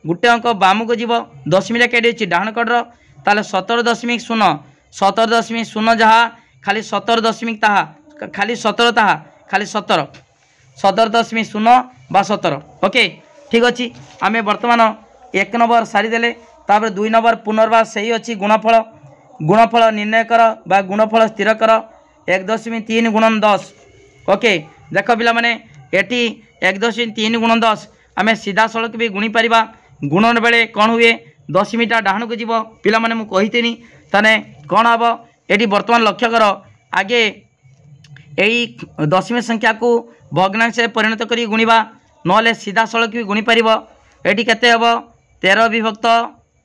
गोटे अंक बाम को जीव दशमी के डाण कड्र ताले 17.0 जहाँ खाली 17 दशमिक ताहा खाली 17 ताहा खाली 17.0 बा 17 ओके ठीक अच्छी। आम बर्तमान 1 नंबर सारीदेले तापर 2 नंबर पुनर्बार सही अच्छी गुणफल निर्णय कर बा गुणफल स्थिर कर 1.3 गुणन 10 ओके देख पिला माने एटी 1.3 गुणन 10 आम सीधा सड़क भी गुणी पारिबा गुणन बेले कौन हुए दशमीटा डाण को जीव पिला माने मु कहितेनी ताने कौन हम ये बर्तमान लक्ष्य कर आगे यही दशमी संख्या को भग्नांश परिणत कर गुणवा ना सीधा सड़क भी गुणी पार ये केते हम 13 विभक्त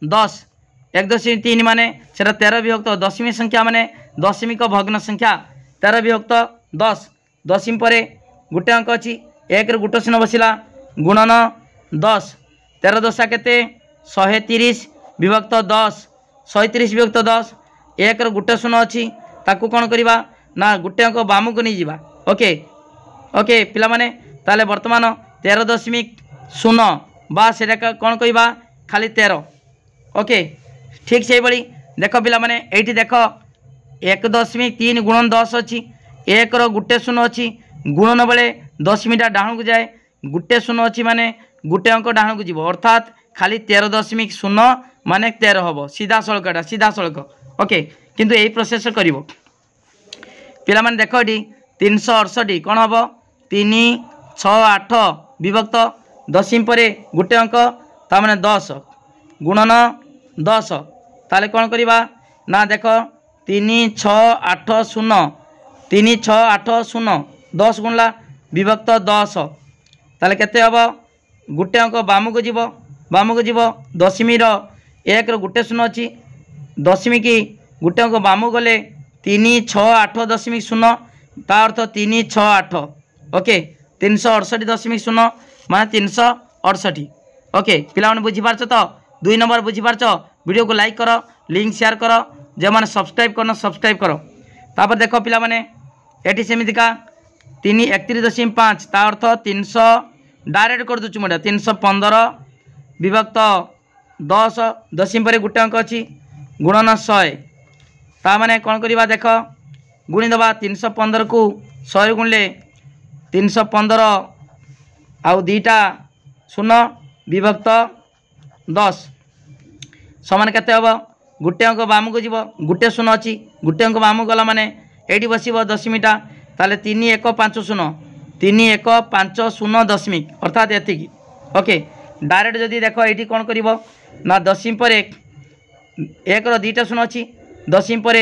10 1.3 माने 13 विभक्त दशमी संख्या माने दशमिक भग्न संख्या 13 विभक्त 10 दशमी पर गोटे अंक अच्छी 1 रो गोटे शून्य बसला गुणन 10 13 दशा केते 130 विभक्त 10 130 विभक्त 10 1 रो गोटे शून्य अच्छी ताकू कौन करवा ना गोटे अंक बाम को नहीं जावा ओके ओके पिला माने ताले वर्तमान 13.0 बा से कौन कहवा खाली 13 ओके ठीक से भाई देख पिला माने एठी देख 1.3 गुणन 10 अच्छी 1 रो गोटे शून्य अच्छी गुणन बेले दशमीटा डाण को जाए गोटे शून्य अच्छी माने गोटे अंक डाण को जीव अर्थात खाली 13.0 माने 13 हम सीधा सड़कटा सीधा सड़क ओके किंतु यही प्रोसेस कर पिला माने देख ये 368 कौन हम 3 6 8 विभक्त दशमी पर गोटे अंक ताने 10 गुणन 10 ताले कौन करवा ना देख 3 6 8 0 3 6 8 0 10 गुणला विभक्त 10 ताले केते हम गोटे अंक बाम को जीव दशमी 1 रो गोटे शून्य अच्छी दशमी की गोटे अंक बाम गले 3 6 8.0 ता अर्थ 3 6 8 ओके 368.0 माने 368। ओके पिला माने बुझी पारछ तो 2 नंबर बुझी पारछ वीडियो को लाइक करो लिंक शेयर करो जे माने सब्सक्राइब करना सब्सक्राइब करो। तापर देखो पिला माने एटी सेमितिका 331.5 ता अर्थ 300 डायरेक्ट कर दूची मोटा 315 विभक्त 10 दशमी पर गोटे अंक अच्छी गुणन 100 ता माने कौन करवा देख गुणी दबा 315 को 100 गुणले 315 आउ दीटा शून्य विभक्त 10 समान केते हम गोटे अंक बाम को जीव गोटे शून्य अच्छी गोटे अंक बाम गला माने एटी बस दशमीटा ताले 3150 3150 दशमिक अर्थात एतिकी। ओके डायरेक्ट जदि देख ये कौन कर ना दशमी पर एक दीटा शून्य अच्छी दशमी पर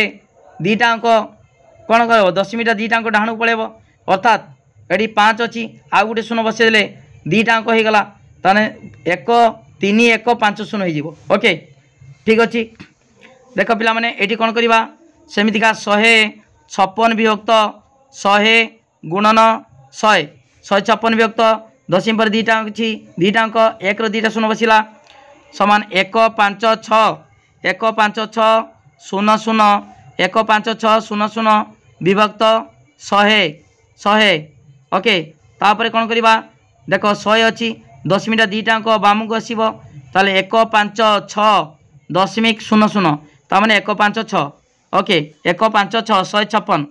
दीटा अंक कौन कर दशमीटा दीटा अंक डाणु पड़ेब अर्थात ये 5 अच्छी आउ गोटे शून्य बसैदे दीटा अंक हो गला ताने 3150 हो। ओके ठीक अच्छे देख पिला माने एटी कौन करवा सेमितिका 156 विभक्त 100 गुणन 100 156 विभक्त दशमी पर दीटा अंक अच्छी दीटा अंक एक दीटा शून्य बसला समान 156 156 00 156 00 विभक्त 100 100। ओके तापर कौन करवा देख 100 अच्छी दशमीटा दीटा अंक बाम को आसो ताले 156.00 ताने 156। ओके 156 156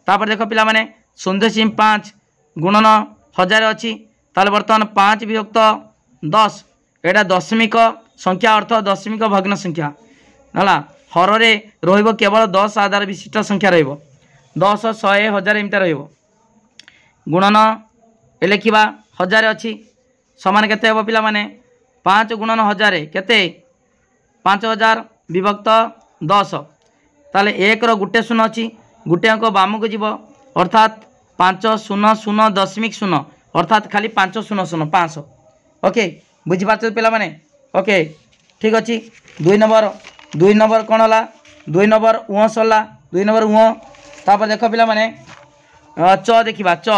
तापर देख पिला माने 0.5 गुणन 1000 अच्छी ताले बर्तमान 5 विभक्त 10 एटा दशमिक संख्या अर्थ दशमिक भग्न संख्या है हर रे रहिबो केवल 10 आधार विशिष्ट संख्या रहिबो 10 100 1000 एमता रहिबो गुणन ए लिखा 1000 अच्छी समान केते हेबो पिला माने 5 गुणन 1000 केते 5000 विभक्त 10 ताले एक गोटे शून्य अच्छी गोटे अंक बाम को जीव अर्थात 500.0 अर्थात खाली 500 500। ओके बुझीपार पिला माने। ओके ठीक अच्छी 2 नंबर कौन है 2 नंबर उह सरला 2 नंबर उह तापर देख पिला माने च देखा च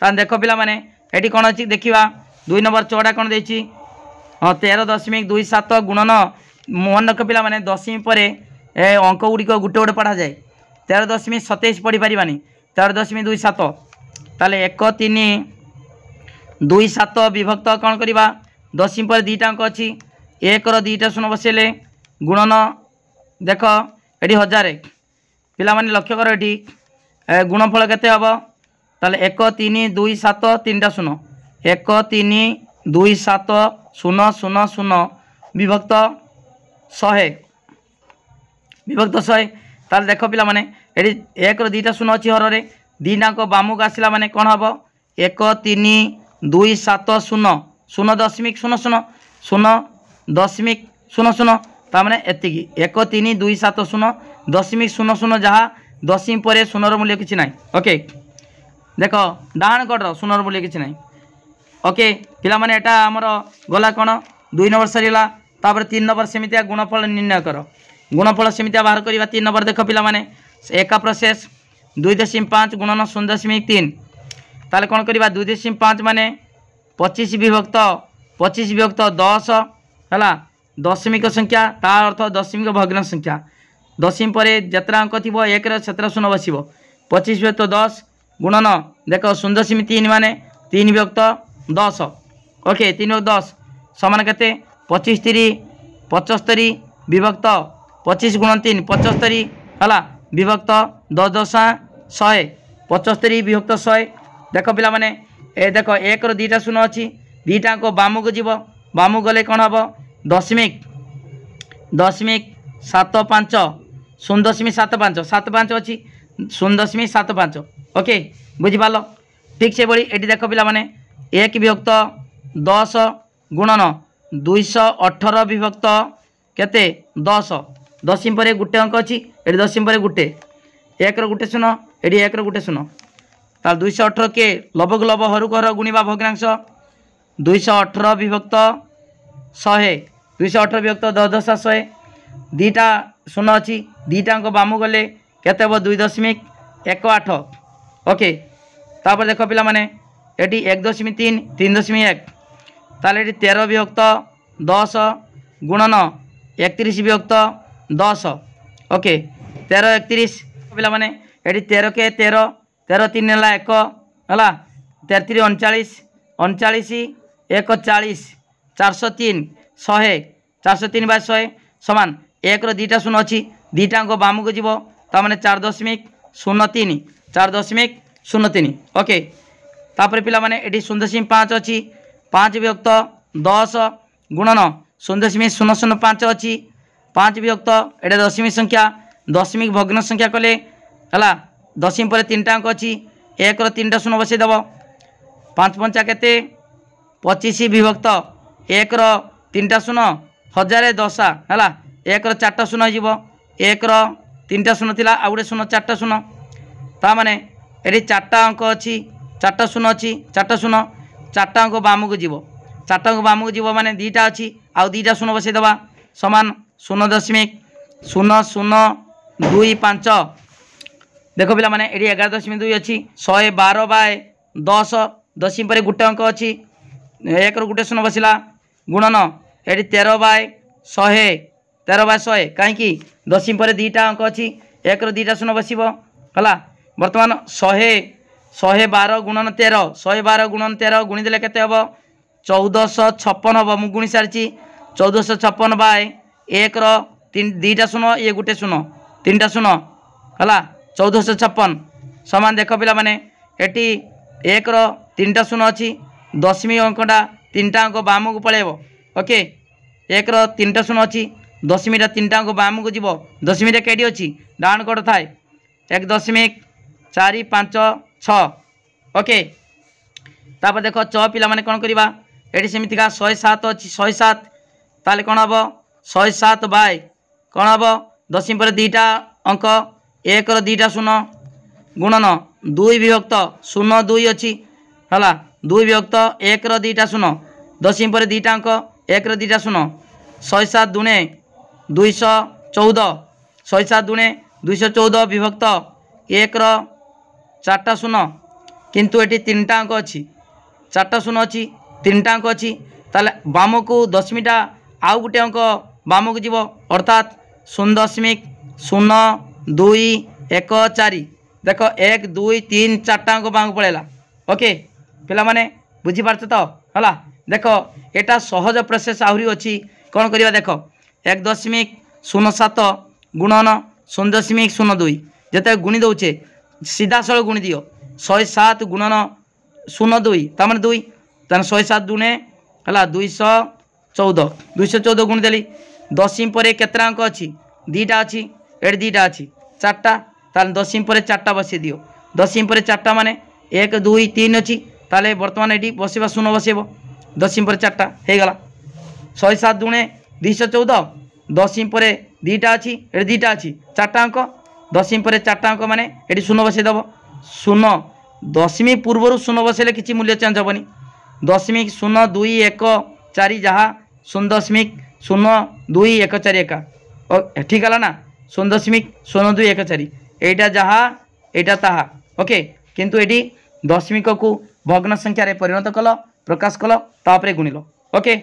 तान देख पिला माने एटी कौन अच्छी देखा 2 नंबर चटा कौन देती 13.27 गुणन मन रख पिला माने दशमी पर अंक गुड़िक गोटे गोटे पढ़ा जाए 13.27 पढ़ी पारानी 13.27 ताले 1327 विभक्त कौन करवा दशमी पर दीटा अंक अच्छी एक दीटा शून्य बसैले गुणन देख ये 1000 पिला माने लक्ष्य कर ये गुणफल केते हम ताले 1327 3टा शून्य 1327 विभक्त 100 विभक्त 100 ताले देख पिला माने ये एक दीटा शून्य अच्छी हर रे दीटा अंक बाम को आसला माने कौन हम 1327 0.00 ताने एतिकी 1327 जहाँ दशमी पर शून्यर मूल्य किसी ना। ओके देख डाण कटर शून्यर मूल्य किसी ना। ओके पिला माने एटा हमर गला कौन 2 नंबर सरीला तापर 3 नंबर सेमितिया गुणफल निर्णय कर गुणफल सेमितिया बाहर करवा 3 नंबर देख पिला माने एका प्रोसेस 2.5 गुणन 0.3 ताले कौन करवा 2.5 माने 25 विभक्त 10 है दशमिक संख्या ता अर्थ दशमिक भग्न संख्या दशमी पर जतरा अंक थी एक शून्य बस 25 विभक्त 10 गुणन देख 0.3 माने 3 विभक्त 10। ओके 3 विभक्त 10 समान केते 25 3 75 विभक्त 25 गुणन 3 75 है विभक्त 10 10 100 75 विभक्त 100 देख पिला माने ए देख एक दीटा शून्य अच्छी दीटा अंक बाम को जीव बाम गले कौन हम दशमिक 75 0.75 अच्छी 0.75। ओके बुझिपाल ठीक से बड़ी एटी देख पिला माने 1 विभक्त 10 गुणन 218 विभक्त केते 10 दशमी पर गोटे अंक अच्छी ये दशमी पर गोटे एक गोटे शून्य ये एक गोटे शून्य ताल 218 के लबक लब हरुक हर गुणिबा भग्नांश 218 विभक्त 100 218 विभक्त 10 10 100 दीटा शून्य अच्छी दीटा अंक बाम गले केते 2.18। ओके तापर देख पिला माने এটি 1.3 3.1 তাহলে এটি 13 বিভক্ত 10 গুণন 31 বিভক্ত 10 ওকে 13 31 পিলা মানে এটি 13 কে 13 13 3 ହେଲା 1 ହେଲା 33 39 39 1 40 403 100 403 बाय 100 समान 1 रो दुईटा शून्य अच्छी दुईटा अंक बाम को जीव ताने 4.03 4.03 ओके तापर पिला माने एटी 0.5 अच्छी 5 विभक्त 10 गुणन 0.005 अच्छी 5 विभक्त एटा दशमिक संख्या दशमिक भग्न संख्या कले है दशमी पर 3टा अंक अच्छी 1 रो 3टा शून्य बसई देव 5 पंचा केते 25 विभक्त 1 रो 3टा शून्य 1010 है 1 रो 4टा शून्य जीव 1 रो 3टा शून्य थिला आ गुटे शून्य 4टा शून्य ता माने एटी 4टा अंक अच्छी 4टा शून्य अच्छी 4टा शून्य 4टा अंक बाम को जीव 4टा अंक बाम को जीव माने 2टा अच्छी आउ 2टा शून्य बसई देवा समान 0.0025 देखो पिला माने एटी 11.2 अच्छी 112 बाय 10 दशमी पर गोटे अंक अच्छी 1 रो गोटे शून्य बसला गुणन एटी 13 बाय 100 कहीं दशमी पर 2टा अंक अच्छी 1 रो 2टा शून्य बसब है बर्तमान 112 गुणन 13 112 गुणन 13 गुणीदे केते हम 1456 हम मुझे गुणी सारी 1456 बाय 1 रो 2टा शून्य ये गोटे शून्य 3टा शून्य है 1456 समान देख पिला माने एटी 1 रो 3टा शून्य अच्छी दशमी अंकटा 3टा अंक बाम को पलैब ओके 1 रो 3टा शून्य अच्छी दशमीटा 3टा अंक बाम को जीव दशमीटा केटी अच्छी डाण कट थाए 1.456 ओके तापर देख च पिला माने कौन करवा ये सेमतिका 107 अच्छी 107 ताले कौन हम 107 बाय कौन हम दशमी पर 2टा अंक 1 रो 2टा शून्य गुणन 2 विभक्त 02 अच्छी है 2 विभक्त 1 रो 2टा शून्य दशमी पर 2टा अंक 1 रो 2टा शून्य 107 दुणे 214 107 दुणे 214 विभक्त 1 रो 4टा शून्य किंतु एटी 3टा अंक अच्छी 4टा शून्य अच्छी 3टा अंक अच्छी ताले बाम को दशमीटा आउ गोटे अंक बाम को जीव अर्थात 0.0214 देख 1 2 3 4टा अंक बाम को पड़ेगा ओके पिला माने बुझी पारछ तो हला देख एटा सहज प्रोसेस आहरी अच्छी कौन करवा देख 1.07 गुणन 0.02 जिते गुणी दौचे सीधा सड़क गुणी दियो 107 गुणन 02 तार 2 107 दुणे है 214 गुणी देली दशमी पर केतरा अंक अच्छी 2टा अच्छी एट 2टा अच्छी 4टा ताल दशमी पर 4टा बसई दियो दशमी पर 4टा माने 1 2 3 अच्छी ताले बर्तमान ये बसवा शून्य बसब दशमी पर 4टा हो गला 107 दुणे 214 दशमी पर 2टा अच्छी एट 2टा अच्छी 4टा अंक दशमी पर 4टा अंक माने ये शून्य बसई देव शून्य दशमी पूर्व शून्य बसैले किसी मूल्य चेंज हेनी दशमिक 0.214 जहाँ 0.0214 ठीक है ना 0.0214 एटा जहाँ एटा ताहा ओके किंतु एटी दशमिक को भग्न संख्यार परिणत कल प्रकाश कल तापर गुणिल ओके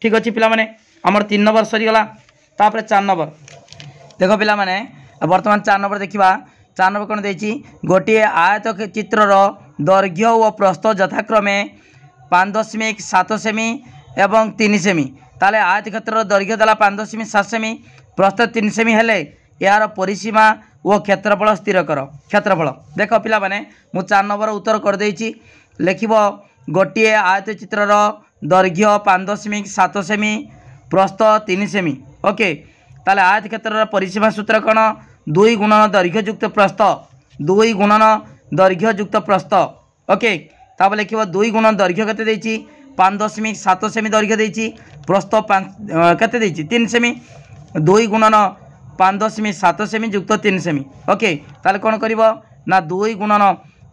ठीक अच्छे पिला माने आमर 3 नंबर सरीगला तापर 4 नंबर देख पिला माने बर्तमान 4 नंबर देखा 4 नंबर कौन देती गोटे आयत चित्रर दैर्घ्य और प्रस्थ यथाक्रमे 5.7 सेमी एवं 3 सेमी ताले आयत क्षेत्र दैर्घ्य देला 5.7 सेमी प्रस्थ 3 सेमी हेले यार परिसीमा और क्षेत्रफल स्थिर कर क्षेत्रफल देख पिला माने मु 4 नंबर उत्तर कर देछि लिखिब गोटे आयत चित्रर दैर्घ्य 5.7 सेमी प्रस्थ 3 सेमी ओके ताले आयत क्षेत्रर परिसीमा सूत्र कौन 2 गुणन दैर्घ्य युक्त प्रस्थ 2 गुणन दैर्घ्य युक्त प्रस्थ ओके तापर लिखिब 2 गुणन दैर्घ्य केते देछि 5.7 सेमी दैर्घ्य देछि प्रस्थ केते देछि 3 सेमी 2 गुणन 5.7 सेमी युक्त 3 सेमी ओके ताले कोन करिवो ना 2 गुणन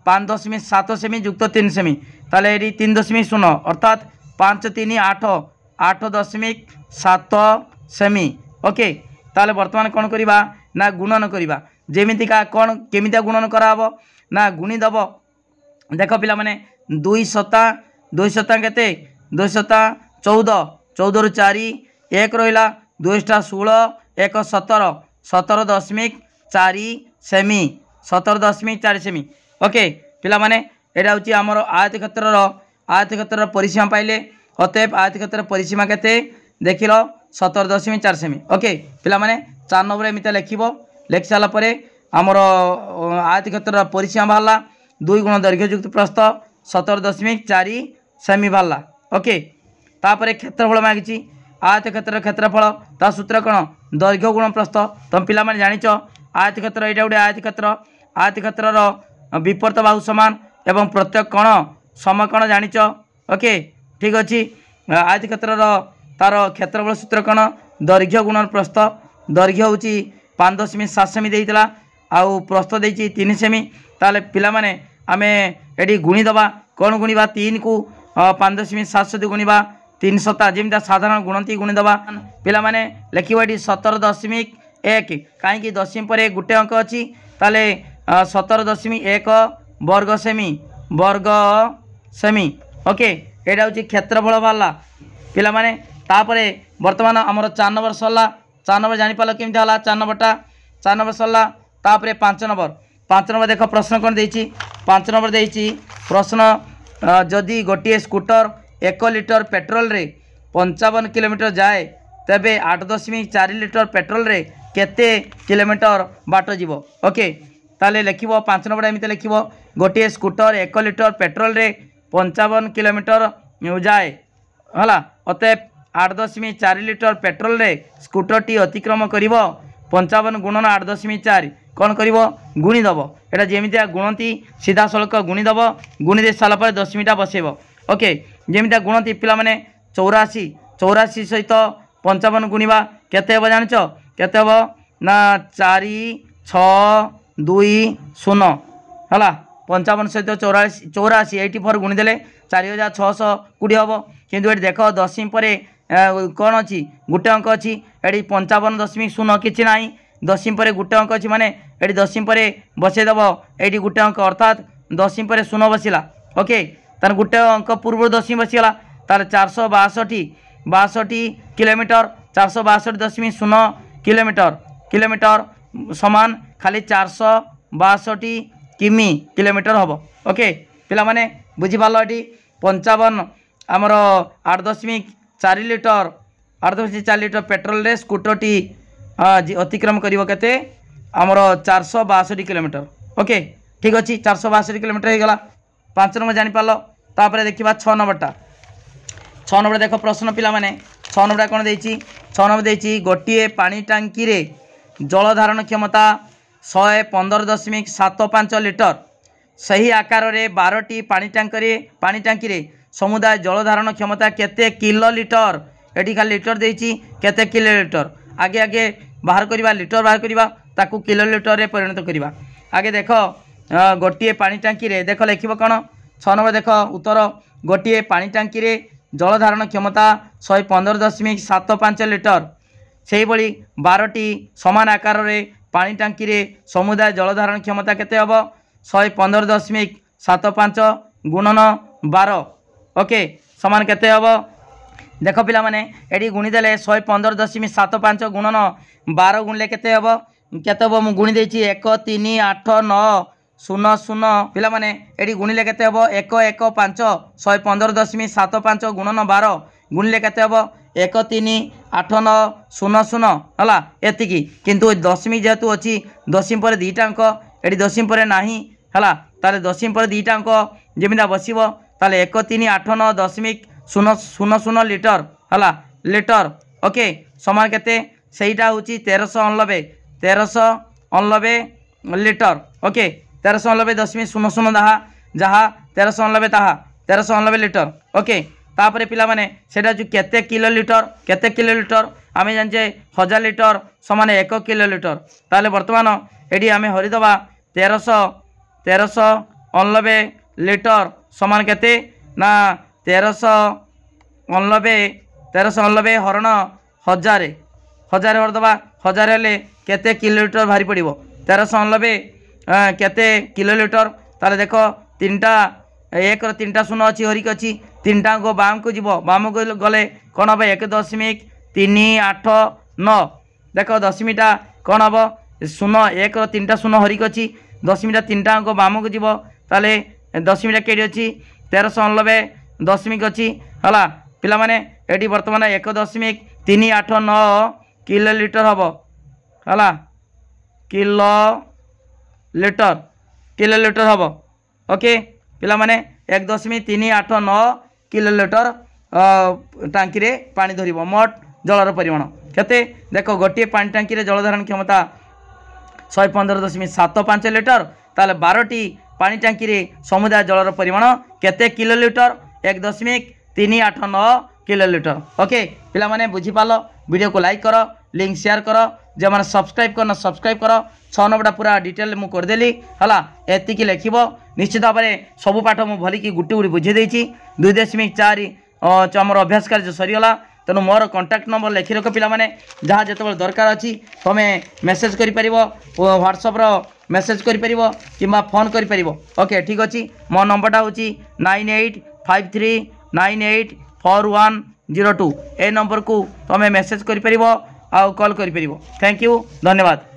5.7 सेमी युक्त 3 सेमी ताले एडी 3.0 अर्थात 5 3 8 8.7 सेमी ओके ताले वर्तमान कोन करिबा ना गुणन करिबा जेमिति का कोन केमिता गुणन कराबो ना गुणी दब देख पिला माने दुई सता केते 2 सता 14 14 रु 4 1 रहा 2 टा 16 1 17 17.4 सेमी 17.4 सेमी। ओके पिला माने एटा होची हमर आयतक्षेत्र परिसीमा पाइले अतएव आयतक्षेत्र परिसीमा केते देखिलो 17.4 सेमी। ओके पिला माने 4 नंबर एमिता लिखिबो लिखि साला परे हमर आयतक्षेत्र परिसीमा बाहला 2 गुण दैर्घ्ययुक्त प्रस्थ 17.4 सेमी बाहला। ओके तापरे क्षेत्रफल मागिची आयतक्षेत्र क्षेत्रफल ता सूत्र कौन दैर्घ्य गुण प्रस्थ। तुम पिला माने जानिच आयतक्षेत्र एटा गोटे आयतक्षेत्र विपरीत बाहु समान एवं प्रत्येक कोण समकोण जानिच। ओके ठीक अच्छी आयतक्षेत्र तार क्षेत्रफल सूत्र कौन दैर्घ्य गुण प्रस्थ। दैर्घ्य हूँ 5.7 सेमी देता आउ प्रस्थ देती 3 सेमी। ताले पिला माने आमे एटी गुणीदबा कौन गुणा 3 को 5.7 सहित गुणा 3 सता जमी साधारण गुणती गुणीदबा पिला माने लिखिबो एटी 17.1 कहीं दशमी पर गोटे अंक अच्छी ताले 17.1 वर्ग सेमी। ओके एटा हूँ क्षेत्रफल बाहला पिला माने तापरे वर्तमान आमर 4 नंबर सरला 4 नंबर जानीपाल केमती है 4 नंबर सरला तापरे 5 नंबर देख प्रश्न कौन देछि 5 नंबर देछि प्रश्न जदि गोटे स्कूटर 1 लिटर पेट्रोल रे 55 किलोमीटर जाए तेबे 8.4 लिटर पेट्रोल रे केते किलोमीटर बाट जीवो। ओके ताले लिखिबो 5 नंबर एमिते लिखिबो गोटे स्कूटर 1 लिटर पेट्रोल रे 55 किलोमीटर जाए हला अतएव 8.4 लिटर पेट्रोल रे स्कूटर टी अतिक्रम करिवो 55 गुणन 8.4 कौन करिवो गुणीदब एटा जेमितिया गुणती सीधा सड़क गुणीदब गुणी दे सारा पर दशमीटा बसेब। ओके जेमितिया गुणती पिला माने 84 सहित 55 गुणिबा केते हेबो जानिच केते हेबो ना 4 6 2 0 हला 55 सहित 84 84 गुणीदेले 4620 हम किंतु ये देख दशमी पर कौन अच्छी गोटे अंक अच्छी ये 55.0 कि ना दशमी पर गोटे अंक अच्छी माने ये दशमी पर बसईदेव ये गोटे अंक अर्थात दशमी पर 0 बसला। ओके तार गोटे अंक पूर्व दशमी बसीगला तार 462 किलोमीटर 462.0 किलोमीटर समान खाली 462 किमी किलोमीटर हम। ओके पिला माने बुझी पाल ये 55 आमर 8.4 लिटर पेट्रोल रे स्कूटर टी अतिक्रम करिवो केते आमर 462 किलोमीटर। ओके ठीक अच्छी 462 किलोमीटर हो गला 5 नंबर जानी पाल तापर देखिबा 6 नंबर देख प्रश्न पिला माने 6 नंबर कौन देछि 6 नंबर देछि गोटे पानी टांकी रे जल धारण क्षमता 115.75 लिटर सही आकार रे 12टी पानी टांकी रे समुदाय जल धारण क्षमता केते किलो लिटर एटी खाली लिटर देछि केते किलो लिटर आगे आगे बाहर करिबा लिटर बाहर करिबा ताकू किलो लिटर रे परिणत करिबा। आगे देख गोटे पानी टांकी रे देख लिखिबो कोन 6 नंबर देख उत्तर गोटे पानी टांकी रे जल धारण क्षमता 115.75 लिटर से भली 12टी समान आकार रे पानी टांकी रे समुदाय जल धारण क्षमता केते हबो 115.75 गुणन 12। ओके समान केते हबो देख पिला माने एडी गुणी देले 115.75 गुणन 12 गुणले केते हबो मु गुणी देछि 1 3 8 9 0 0 पिला माने एडी गुणिले केते हबो 1 1 5 115.75 गुणन 12 गुणिले केते हबो 1 3 8 9 0 0 हला एतिकी किंतु दशमी जेहेतु अछि दशमी पर दुईटा अंक एडी दशमी पर नाही हला ताले दशमी पर दुईटा अंक जेमिदा बसिबो ताले 1 3 8 9 दशमिक 0 0 0 लिटर हला लिटर। ओके समान केते सेटा होची 1389 लिटर। ओके 1389.00 दाहा जहाँ 1389 ताहा 1389 लिटर। ओके तापरे पिला माने सेटा जो केते किलो लिटर आमे जानिजे 1000 लिटर समान 1 किलो लिटर ताले वर्तमान एडी आमे हरिदबा 1389 लिटर समान केते ना 1389 हरण 1000 हरदबा 1000 हेले केते किलो लिटर भारी पड़िबो 1389 केते किलो लिटर ताले देख 3टा एक तीन शून्य अच्छी हरिक अच्छी तीन टाक बाम को जीव बाम को गले कौन हम 1.38 देख दशमीटा कौन हम शून्य एक तीन शून्य हरिक अच्छी दशमीटा तीन टाक बाम को जीव ताले दशमीटा के अच्छी 1389 दशमिक अच्छी है पिला माने एटी बर्तमान 1.389 किलोलीटर हम है किलोलीटर हम ओके पिला माने 1.389 किलोलीटर टांकी रे पानी धरिबो मोट जलर परिमाण केते देखो गोटे पानी टांकी रे जल धारण क्षमता 115.75 लिटर ताले 12टी पानी टांकी रे समुदाय जलर परिमाण केते किलोलीटर 1.389 किलोलीटर ओके पिला माने बुझी पालो वीडियो को लाइक करो लिंक शेयर करो जो मैंने सब्सक्राइब करना सब्सक्राइब करो 6 नंबरटा पूरा डिटेल मुझे करदेली है एतिकी लिखब निश्चित भाव में सबू पाठ मुझे भलिकी गुटी गुटी बुझे 2.4 आमर अभ्यास कार्य सरीगला तेणु मोर कंटाक्ट नंबर लिखि रख पिला माने जहाँ जो दरकार अच्छी तुम्हें मेसेज कर व्हाट्सअप मेसेज कर कि फोन कर ओके ठीक अच्छे मो नंबरटा हूँ 9853984102 ए नंबर को तुम्हें मेसेज कर कॉल कर थैंक यू धन्यवाद।